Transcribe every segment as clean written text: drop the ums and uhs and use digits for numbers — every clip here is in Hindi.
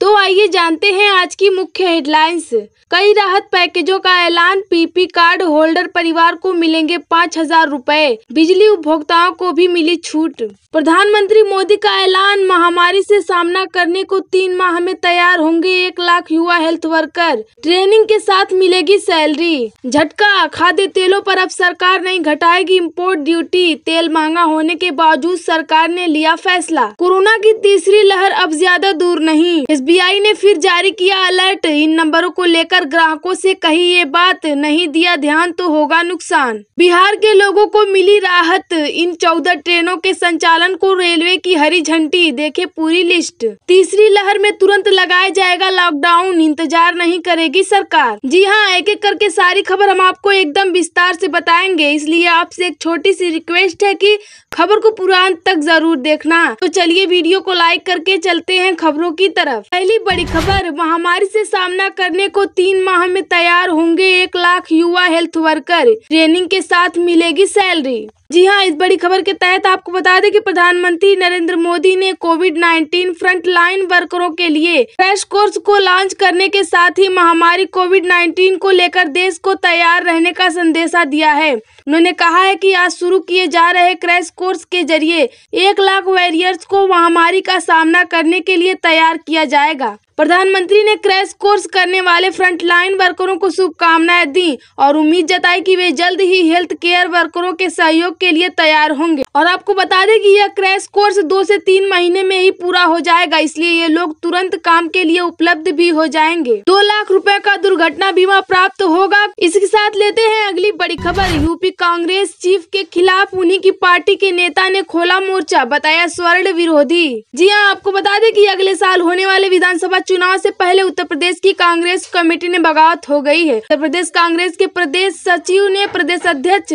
तो आइए जानते हैं आज की मुख्य हेडलाइंस। कई राहत पैकेजों का ऐलान, पीपी कार्ड होल्डर परिवार को मिलेंगे 5,000 रुपए, बिजली उपभोक्ताओं को भी मिली छूट। प्रधानमंत्री मोदी का ऐलान, महामारी से सामना करने को 3 माह में तैयार होंगे 1 लाख युवा हेल्थ वर्कर, ट्रेनिंग के साथ मिलेगी सैलरी। झटका, खाद्य तेलों पर अब सरकार नहीं घटाएगी इंपोर्ट ड्यूटी, तेल महंगा होने के बावजूद सरकार ने लिया फैसला। कोरोना की तीसरी लहर अब ज्यादा दूर नहीं, SBI ने फिर जारी किया अलर्ट, इन नंबरों को लेकर ग्राहकों से कही ये बात, नहीं दिया ध्यान तो होगा नुकसान। बिहार के लोगों को मिली राहत, इन 14 ट्रेनों के संचालन को रेलवे की हरी झंडी, देखे पूरी लिस्ट। तीसरी लहर में तुरंत लगाया जाएगा लॉकडाउन, इंतजार नहीं करेगी सरकार। जी हाँ, एक एक करके सारी खबर हम आपको एकदम विस्तार से बताएंगे, इसलिए आपसे एक छोटी सी रिक्वेस्ट है कि खबर को पूरा अंत तक जरूर देखना। तो चलिए वीडियो को लाइक करके चलते हैं खबरों की तरफ। पहली बड़ी खबर, महामारी से सामना करने को 3 माह में तैयार होंगे 1 लाख युवा हेल्थ वर्कर, ट्रेनिंग के साथ मिलेगी सैलरी। जी हाँ, इस बड़ी खबर के तहत आपको बता दें कि प्रधानमंत्री नरेंद्र मोदी ने कोविड-19 फ्रंट लाइन वर्करों के लिए क्रैश कोर्स को लॉन्च करने के साथ ही महामारी कोविड-19 को लेकर देश को तैयार रहने का संदेशा दिया है। उन्होंने कहा है कि आज शुरू किए जा रहे क्रैश कोर्स के जरिए 1 लाख वॉरियर्स को महामारी का सामना करने के लिए तैयार किया जाएगा। प्रधानमंत्री ने क्रैश कोर्स करने वाले फ्रंटलाइन वर्करों को शुभकामनाएं दी और उम्मीद जताई कि वे जल्द ही हेल्थ केयर वर्करों के सहयोग के लिए तैयार होंगे। और आपको बता दें कि यह क्रैश कोर्स 2 से 3 महीने में ही पूरा हो जाएगा, इसलिए ये लोग तुरंत काम के लिए उपलब्ध भी हो जाएंगे। 2 लाख रुपए का दुर्घटना बीमा प्राप्त होगा। इसके साथ लेते हैं अगली बड़ी खबर, यूपी कांग्रेस चीफ के खिलाफ उन्हीं की पार्टी के नेता ने खोला मोर्चा, बताया स्वर्ण विरोधी। जी हाँ, आपको बता दें कि अगले साल होने वाले विधानसभा चुनाव से पहले उत्तर प्रदेश की कांग्रेस कमेटी में बगावत हो गई है। उत्तर प्रदेश कांग्रेस के प्रदेश सचिव ने प्रदेश अध्यक्ष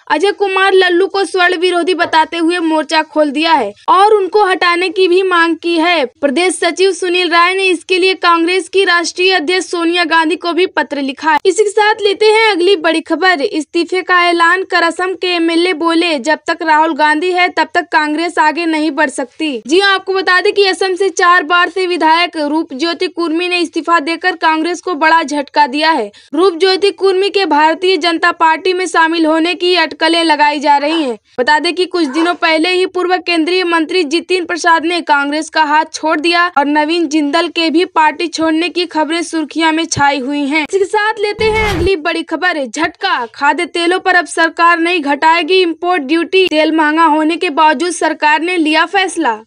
अजय कुमार लल्लू को स्वर्ण विरोधी बताते हुए मोर्चा खोल दिया है और उनको हटाने की भी मांग की है। प्रदेश सचिव सुनील राय ने इसके लिए कांग्रेस की राष्ट्रीय अध्यक्ष सोनिया गांधी को भी पत्र लिखा है। इसी के साथ लेते हैं अगली बड़ी खबर, इस्तीफे का ऐलान कर असम के MLA बोले, जब तक राहुल गांधी है तब तक कांग्रेस आगे नहीं बढ़ सकती। जी हाँ, आपको बता दें कि असम से 4 बार से विधायक रूपज्योति कुर्मी ने इस्तीफा देकर कांग्रेस को बड़ा झटका दिया है। रूपज्योति कुर्मी के भारतीय जनता पार्टी में शामिल होने की कलें लगाई जा रही हैं। बता दें कि कुछ दिनों पहले ही पूर्व केंद्रीय मंत्री जितिन प्रसाद ने कांग्रेस का हाथ छोड़ दिया और नवीन जिंदल के भी पार्टी छोड़ने की खबरें सुर्खियां में छाई हुई हैं। इसके साथ लेते हैं अगली बड़ी खबर, झटका, खाद्य तेलों पर अब सरकार नहीं घटाएगी इंपोर्ट ड्यूटी, तेल महंगा होने के बावजूद सरकार ने लिया फैसला।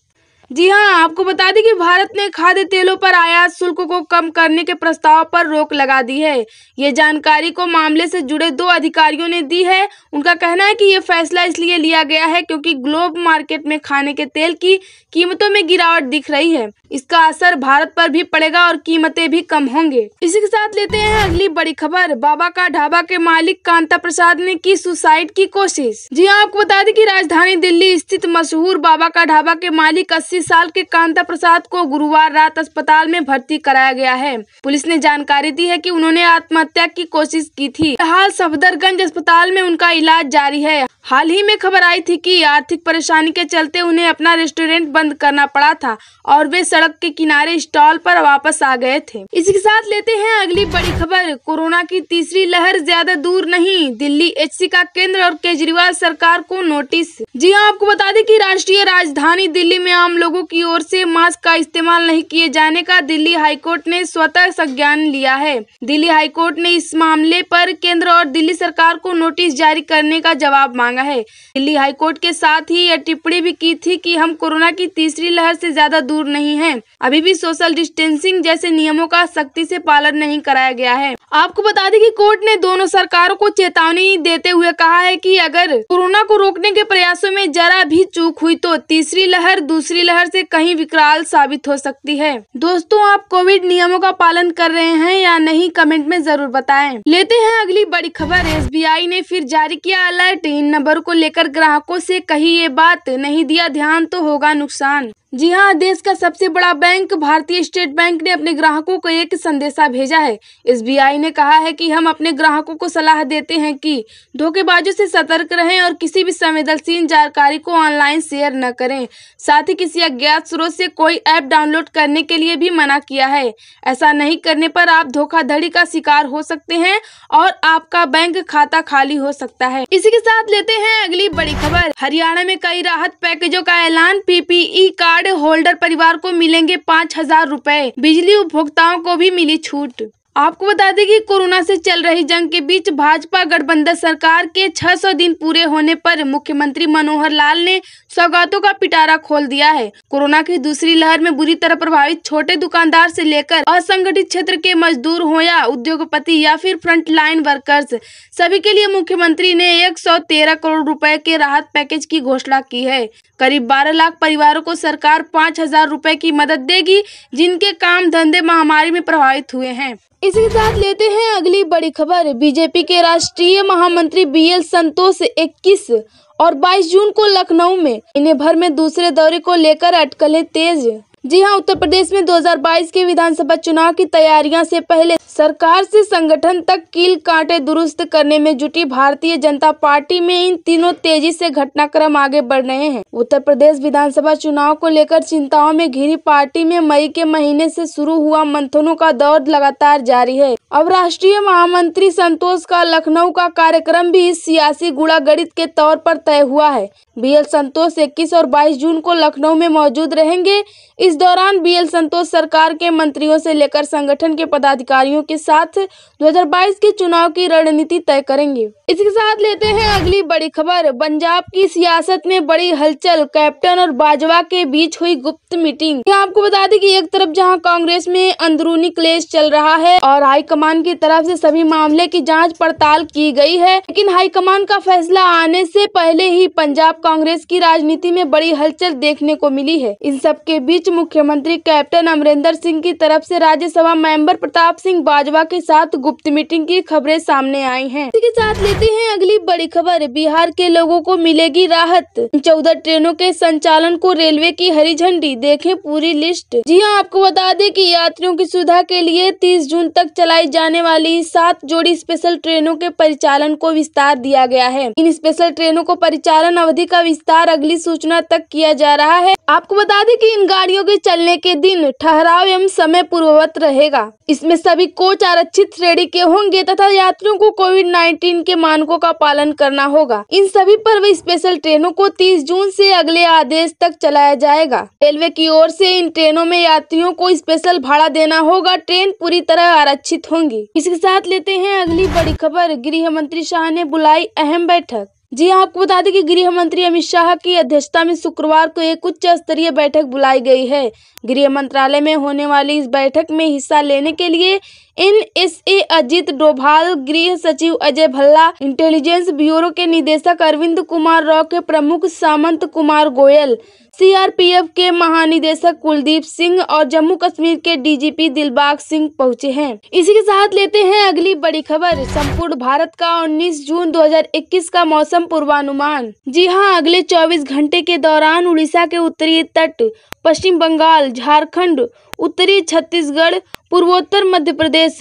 जी हाँ, आपको बता दें कि भारत ने खाद्य तेलों पर आयात शुल्क को कम करने के प्रस्ताव पर रोक लगा दी है। ये जानकारी को मामले से जुड़े 2 अधिकारियों ने दी है। उनका कहना है कि ये फैसला इसलिए लिया गया है क्योंकि ग्लोब मार्केट में खाने के तेल की कीमतों में गिरावट दिख रही है। इसका असर भारत पर भी पड़ेगा और कीमतें भी कम होंगे। इसी के साथ लेते हैं अगली बड़ी खबर, बाबा का ढाबा के मालिक कांता प्रसाद ने की सुसाइड की कोशिश। जी हाँ, आपको बता दें कि राजधानी दिल्ली स्थित मशहूर बाबा का ढाबा के मालिक 80 साल के कांता प्रसाद को गुरुवार रात अस्पताल में भर्ती कराया गया है। पुलिस ने जानकारी दी है कि उन्होंने आत्महत्या की कोशिश की थी। फिलहाल सफदरगंज अस्पताल में उनका इलाज जारी है। हाल ही में खबर आई थी कि आर्थिक परेशानी के चलते उन्हें अपना रेस्टोरेंट बंद करना पड़ा था और वे सड़क के किनारे स्टॉल पर वापस आ गए थे। इसी के साथ लेते हैं अगली बड़ी खबर, कोरोना की तीसरी लहर ज्यादा दूर नहीं, दिल्ली HC का केंद्र और केजरीवाल सरकार को नोटिस। जी हाँ, आपको बता दें कि राष्ट्रीय राजधानी दिल्ली में आम लोगों की ओर से मास्क का इस्तेमाल नहीं किए जाने का दिल्ली हाईकोर्ट ने स्वतः संज्ञान लिया है। दिल्ली हाईकोर्ट ने इस मामले पर केंद्र और दिल्ली सरकार को नोटिस जारी करने का जवाब मांगा है। दिल्ली हाईकोर्ट के साथ ही यह टिप्पणी भी की थी कि हम कोरोना की तीसरी लहर से ज्यादा दूर नहीं हैं। अभी भी सोशल डिस्टेंसिंग जैसे नियमों का सख्ती से पालन नहीं कराया गया है। आपको बता दें कि कोर्ट ने दोनों सरकारों को चेतावनी देते हुए कहा है कि अगर कोरोना को रोकने के प्रयासों में जरा भी चूक हुई तो तीसरी लहर दूसरी लहर से कहीं विकराल साबित हो सकती है। दोस्तों, आप कोविड नियमों का पालन कर रहे हैं या नहीं, कमेंट में जरूर बताएं। लेते हैं अगली बड़ी खबर, SBI ने फिर जारी किया अलर्ट, इन नंबर को लेकर ग्राहकों से कही ये बात, नहीं दिया ध्यान तो होगा नुकसान। जी हाँ, देश का सबसे बड़ा बैंक भारतीय स्टेट बैंक ने अपने ग्राहकों को एक संदेशा भेजा है। एसबीआई ने कहा है कि हम अपने ग्राहकों को सलाह देते हैं कि धोखेबाजों से सतर्क रहें और किसी भी संवेदनशील जानकारी को ऑनलाइन शेयर न करें। साथ ही किसी अज्ञात स्रोत से कोई ऐप डाउनलोड करने के लिए भी मना किया है। ऐसा नहीं करने पर आप धोखाधड़ी का शिकार हो सकते हैं और आपका बैंक खाता खाली हो सकता है। इसी के साथ लेते हैं अगली बड़ी खबर। हरियाणा में कई राहत पैकेजों का ऐलान। पीपीई कार्ड होल्डर परिवार को मिलेंगे 5,000 रुपए। बिजली उपभोक्ताओं को भी मिली छूट। आपको बता दें कि कोरोना से चल रही जंग के बीच भाजपा गठबंधन सरकार के 600 दिन पूरे होने पर मुख्यमंत्री मनोहर लाल ने सौगातों का पिटारा खोल दिया है। कोरोना की दूसरी लहर में बुरी तरह प्रभावित छोटे दुकानदार से लेकर असंगठित क्षेत्र के मजदूर हो या उद्योगपति या फिर फ्रंट लाइन वर्कर्स, सभी के लिए मुख्यमंत्री ने 113 करोड़ रुपए के राहत पैकेज की घोषणा की है। करीब 12 लाख परिवारों को सरकार 5,000 रुपए की मदद देगी, जिनके काम धंधे महामारी में प्रभावित हुए हैं। इसी के साथ लेते हैं अगली बड़ी खबर। बीजेपी के राष्ट्रीय महामंत्री बीएल संतोष 21 और 22 जून को लखनऊ में महीने भर में दूसरे दौरे को लेकर अटकलें तेज। जी हां, उत्तर प्रदेश में 2022 के विधानसभा चुनाव की तैयारियां से पहले सरकार से संगठन तक कील कांटे दुरुस्त करने में जुटी भारतीय जनता पार्टी में इन दिनों तेजी से घटनाक्रम आगे बढ़ रहे हैं। उत्तर प्रदेश विधानसभा चुनाव को लेकर चिंताओं में घिरी पार्टी में मई के महीने से शुरू हुआ मंथनों का दौर लगातार जारी है। अब राष्ट्रीय महामंत्री संतोष का लखनऊ का कार्यक्रम भी इस सियासी गुड़ागड़ित के तौर पर तय हुआ है। बीएल संतोष 21 और 22 जून को लखनऊ में मौजूद रहेंगे। इस दौरान बीएल संतोष सरकार के मंत्रियों से लेकर संगठन के पदाधिकारियों के साथ 2022 के चुनाव की रणनीति तय करेंगे। इसके साथ लेते हैं अगली बड़ी खबर। पंजाब की सियासत में बड़ी हलचल। कैप्टन और बाजवा के बीच हुई गुप्त मीटिंग। यहाँ आपको बता दें कि एक तरफ जहां कांग्रेस में अंदरूनी क्लेश चल रहा है और हाईकमान की तरफ से सभी मामले की जांच पड़ताल की गई है, लेकिन हाईकमान का फैसला आने से पहले ही पंजाब कांग्रेस की राजनीति में बड़ी हलचल देखने को मिली है। इन सब के बीच मुख्यमंत्री कैप्टन अमरिंदर सिंह की तरफ से राज्यसभा मेंबर प्रताप सिंह बाजवा के साथ गुप्त मीटिंग की खबरें सामने आई हैं। इसी के साथ लेते हैं अगली बड़ी खबर। बिहार के लोगों को मिलेगी राहत। 14 ट्रेनों के संचालन को रेलवे की हरी झंडी। देखें पूरी लिस्ट। जी हां, आपको बता दें कि यात्रियों की सुविधा के लिए 30 जून तक चलाई जाने वाली 7 जोड़ी स्पेशल ट्रेनों के परिचालन को विस्तार दिया गया है। इन स्पेशल ट्रेनों को परिचालन अवधि का विस्तार अगली सूचना तक किया जा रहा है। आपको बता दें कि इन गाड़ियों के चलने के दिन ठहराव एवं समय पूर्ववत रहेगा। इसमें सभी कोच आरक्षित श्रेणी के होंगे तथा यात्रियों को कोविड-19 के मानकों का पालन करना होगा। इन सभी पर स्पेशल ट्रेनों को 30 जून से अगले आदेश तक चलाया जाएगा। रेलवे की ओर से इन ट्रेनों में यात्रियों को स्पेशल भाड़ा देना होगा। ट्रेन पूरी तरह आरक्षित होंगी। इसके साथ लेते हैं अगली बड़ी खबर। गृह मंत्री शाह ने बुलाई अहम बैठक। जी हां, आपको बता दें कि गृह मंत्री अमित शाह की अध्यक्षता में शुक्रवार को एक उच्च स्तरीय बैठक बुलाई गई है। गृह मंत्रालय में होने वाली इस बैठक में हिस्सा लेने के लिए NSA अजित डोभाल, गृह सचिव अजय भल्ला, इंटेलिजेंस ब्यूरो के निदेशक अरविंद कुमार राव के प्रमुख सामंत कुमार गोयल, CRPF के महानिदेशक कुलदीप सिंह और जम्मू कश्मीर के DGP दिलबाग सिंह पहुंचे हैं। इसी के साथ लेते हैं अगली बड़ी खबर। संपूर्ण भारत का 19 जून 2021 का मौसम पूर्वानुमान। जी हां, अगले 24 घंटे के दौरान उड़ीसा के उत्तरी तट, पश्चिम बंगाल, झारखंड, उत्तरी छत्तीसगढ़, पूर्वोत्तर मध्य प्रदेश,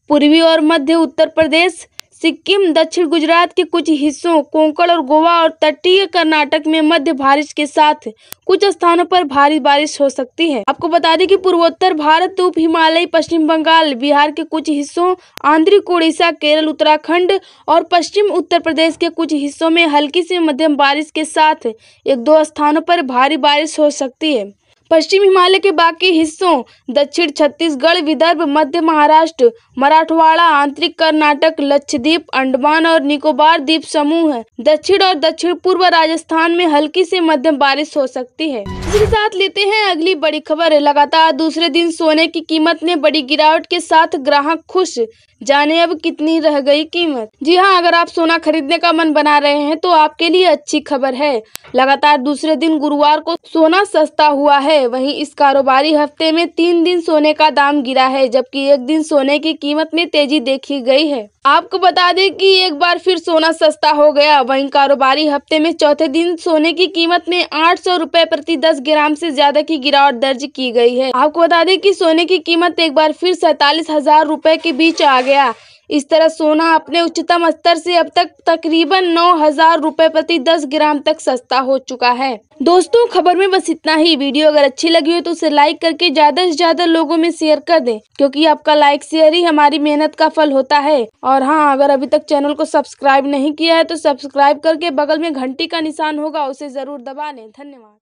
पूर्वी और मध्य उत्तर प्रदेश, सिक्किम, दक्षिण गुजरात के कुछ हिस्सों, कोंकण और गोवा और तटीय कर्नाटक में मध्य बारिश के साथ कुछ स्थानों पर भारी बारिश हो सकती है। आपको बता दें कि पूर्वोत्तर भारत, उप हिमालयी पश्चिम बंगाल, बिहार के कुछ हिस्सों, आंध्र, उड़ीसा, केरल, उत्तराखंड और पश्चिम उत्तर प्रदेश के कुछ हिस्सों में हल्की से मध्यम बारिश के साथ 1-2 स्थानों पर भारी बारिश हो सकती है। पश्चिम हिमालय के बाकी हिस्सों, दक्षिण छत्तीसगढ़, विदर्भ, मध्य महाराष्ट्र, मराठवाड़ा, आंतरिक कर्नाटक, लक्षद्वीप, अंडमान और निकोबार द्वीप समूह, दक्षिण और दक्षिण पूर्व राजस्थान में हल्की से मध्यम बारिश हो सकती है। इसके साथ लेते हैं अगली बड़ी खबर। लगातार दूसरे दिन सोने की कीमत में बड़ी गिरावट के साथ ग्राहक खुश। जाने अब कितनी रह गई कीमत। जी हां, अगर आप सोना खरीदने का मन बना रहे हैं तो आपके लिए अच्छी खबर है। लगातार दूसरे दिन गुरुवार को सोना सस्ता हुआ है। वहीं इस कारोबारी हफ्ते में 3 दिन सोने का दाम गिरा है, जबकि एक दिन सोने की कीमत में तेजी देखी गई है। आपको बता दें कि एक बार फिर सोना सस्ता हो गया। वहीं कारोबारी हफ्ते में चौथे दिन सोने की कीमत में 800 रुपए प्रति 10 ग्राम से ज्यादा की गिरावट दर्ज की गई है। आपको बता दें कि सोने की कीमत एक बार फिर 47,000 रुपए के बीच आ गया। इस तरह सोना अपने उच्चतम स्तर से अब तक तकरीबन 9,000 रुपए प्रति 10 ग्राम तक सस्ता हो चुका है। दोस्तों, खबर में बस इतना ही। वीडियो अगर अच्छी लगी हो तो उसे लाइक करके ज्यादा से ज्यादा लोगों में शेयर कर दें, क्योंकि आपका लाइक शेयर ही हमारी मेहनत का फल होता है। और हाँ, अगर अभी तक चैनल को सब्सक्राइब नहीं किया है तो सब्सक्राइब करके बगल में घंटी का निशान होगा, उसे जरूर दबा लें। धन्यवाद।